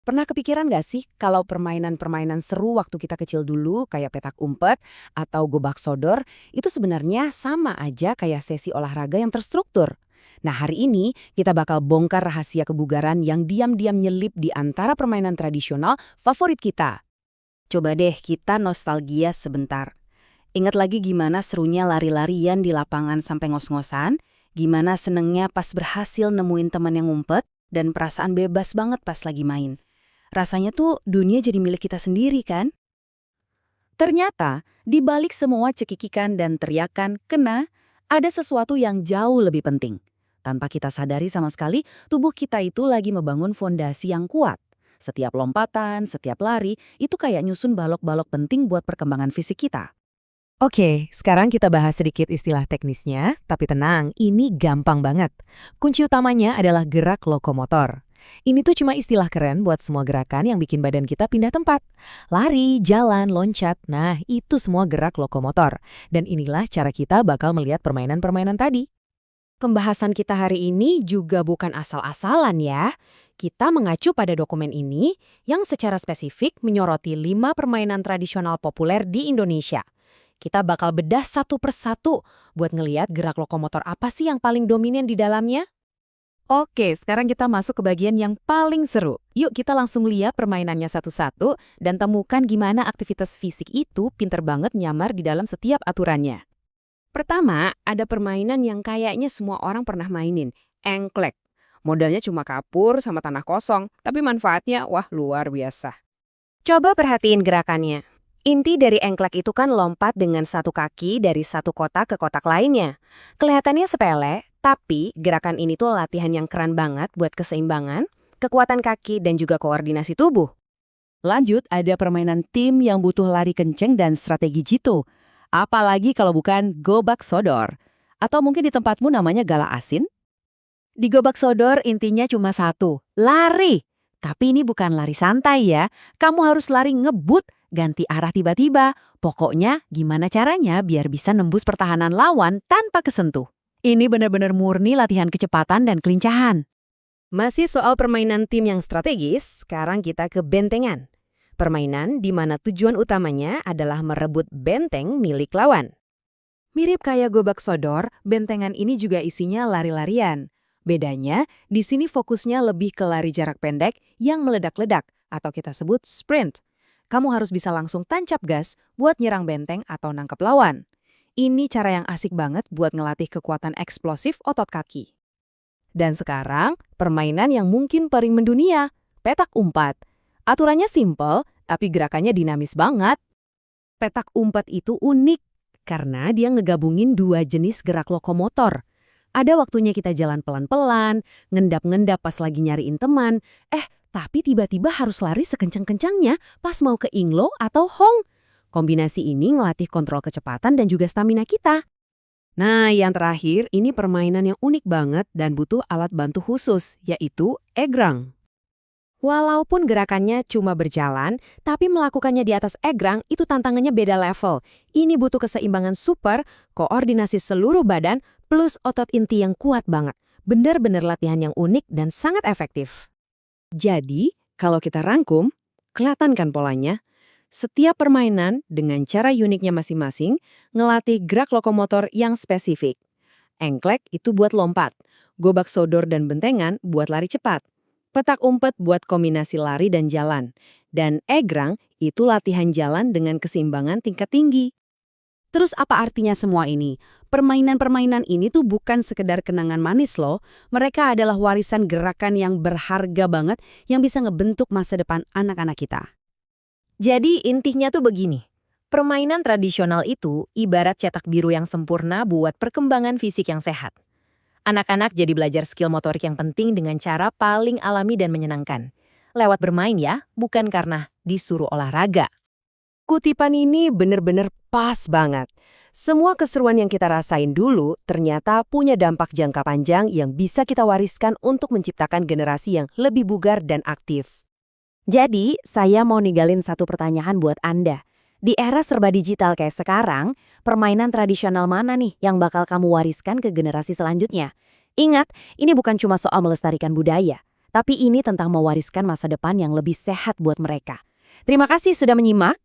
Pernah kepikiran nggak sih kalau permainan-permainan seru waktu kita kecil dulu kayak petak umpet atau gobak sodor itu sebenarnya sama aja kayak sesi olahraga yang terstruktur? Nah hari ini kita bakal bongkar rahasia kebugaran yang diam-diam nyelip di antara permainan tradisional favorit kita. Coba deh kita nostalgia sebentar. Ingat lagi gimana serunya lari-larian di lapangan sampai ngos-ngosan? Gimana senengnya pas berhasil nemuin teman yang ngumpet? Dan perasaan bebas banget pas lagi main. Rasanya tuh dunia jadi milik kita sendiri kan? Ternyata, di balik semua cekikikan dan teriakan kena, ada sesuatu yang jauh lebih penting. Tanpa kita sadari sama sekali, tubuh kita itu lagi membangun fondasi yang kuat. Setiap lompatan, setiap lari, itu kayak nyusun balok-balok penting buat perkembangan fisik kita. Oke, sekarang kita bahas sedikit istilah teknisnya, tapi tenang, ini gampang banget. Kunci utamanya adalah gerak lokomotor. Ini tuh cuma istilah keren buat semua gerakan yang bikin badan kita pindah tempat. Lari, jalan, loncat, nah itu semua gerak lokomotor. Dan inilah cara kita bakal melihat permainan-permainan tadi. Pembahasan kita hari ini juga bukan asal-asalan ya. Kita mengacu pada dokumen ini yang secara spesifik menyoroti 5 permainan tradisional populer di Indonesia. Kita bakal bedah satu persatu buat ngeliat gerak lokomotor apa sih yang paling dominan di dalamnya. Oke, sekarang kita masuk ke bagian yang paling seru. Yuk kita langsung lihat permainannya satu-satu dan temukan gimana aktivitas fisik itu pinter banget nyamar di dalam setiap aturannya. Pertama, ada permainan yang kayaknya semua orang pernah mainin, engklek. Modalnya cuma kapur sama tanah kosong, tapi manfaatnya wah luar biasa. Coba perhatiin gerakannya. Inti dari engklek itu kan lompat dengan satu kaki dari satu kotak ke kotak lainnya. Kelihatannya sepele, tapi gerakan ini tuh latihan yang keren banget buat keseimbangan, kekuatan kaki, dan juga koordinasi tubuh. Lanjut, ada permainan tim yang butuh lari kenceng dan strategi jitu. Apalagi kalau bukan gobak sodor. Atau mungkin di tempatmu namanya gala asin? Di gobak sodor intinya cuma satu, lari. Tapi ini bukan lari santai ya, kamu harus lari ngebut, ganti arah tiba-tiba. Pokoknya gimana caranya biar bisa nembus pertahanan lawan tanpa kesentuh. Ini benar-benar murni latihan kecepatan dan kelincahan. Masih soal permainan tim yang strategis, sekarang kita ke bentengan. Permainan di mana tujuan utamanya adalah merebut benteng milik lawan. Mirip kayak gobak sodor, bentengan ini juga isinya lari-larian. Bedanya, di sini fokusnya lebih ke lari jarak pendek yang meledak-ledak atau kita sebut sprint. Kamu harus bisa langsung tancap gas buat nyerang benteng atau nangkep lawan. Ini cara yang asik banget buat ngelatih kekuatan eksplosif otot kaki. Dan sekarang, permainan yang mungkin paling mendunia, petak umpat. Aturannya simple, tapi gerakannya dinamis banget. Petak umpat itu unik karena dia ngegabungin dua jenis gerak lokomotor. Ada waktunya kita jalan pelan-pelan, ngendap-ngendap pas lagi nyariin teman. Tapi tiba-tiba harus lari sekencang-kencangnya pas mau ke inglo atau hong. Kombinasi ini ngelatih kontrol kecepatan dan juga stamina kita. Nah, yang terakhir, ini permainan yang unik banget dan butuh alat bantu khusus, yaitu egrang. Walaupun gerakannya cuma berjalan, tapi melakukannya di atas egrang itu tantangannya beda level. Ini butuh keseimbangan super, koordinasi seluruh badan, plus otot inti yang kuat banget. Benar-benar latihan yang unik dan sangat efektif. Jadi, kalau kita rangkum, kelihatan kan polanya? Setiap permainan dengan cara uniknya masing-masing ngelatih gerak lokomotor yang spesifik. Engklek itu buat lompat, gobak sodor dan bentengan buat lari cepat. Petak umpet buat kombinasi lari dan jalan. Dan egrang itu latihan jalan dengan keseimbangan tingkat tinggi. Terus apa artinya semua ini? Permainan-permainan ini tuh bukan sekedar kenangan manis loh. Mereka adalah warisan gerakan yang berharga banget yang bisa ngebentuk masa depan anak-anak kita. Jadi intinya tuh begini. Permainan tradisional itu ibarat cetak biru yang sempurna buat perkembangan fisik yang sehat. Anak-anak jadi belajar skill motorik yang penting dengan cara paling alami dan menyenangkan. Lewat bermain ya, bukan karena disuruh olahraga. Kutipan ini bener-bener pas banget. Semua keseruan yang kita rasain dulu ternyata punya dampak jangka panjang yang bisa kita wariskan untuk menciptakan generasi yang lebih bugar dan aktif. Jadi, saya mau ninggalin satu pertanyaan buat Anda. Di era serba digital kayak sekarang, permainan tradisional mana nih yang bakal kamu wariskan ke generasi selanjutnya? Ingat, ini bukan cuma soal melestarikan budaya, tapi ini tentang mewariskan masa depan yang lebih sehat buat mereka. Terima kasih sudah menyimak.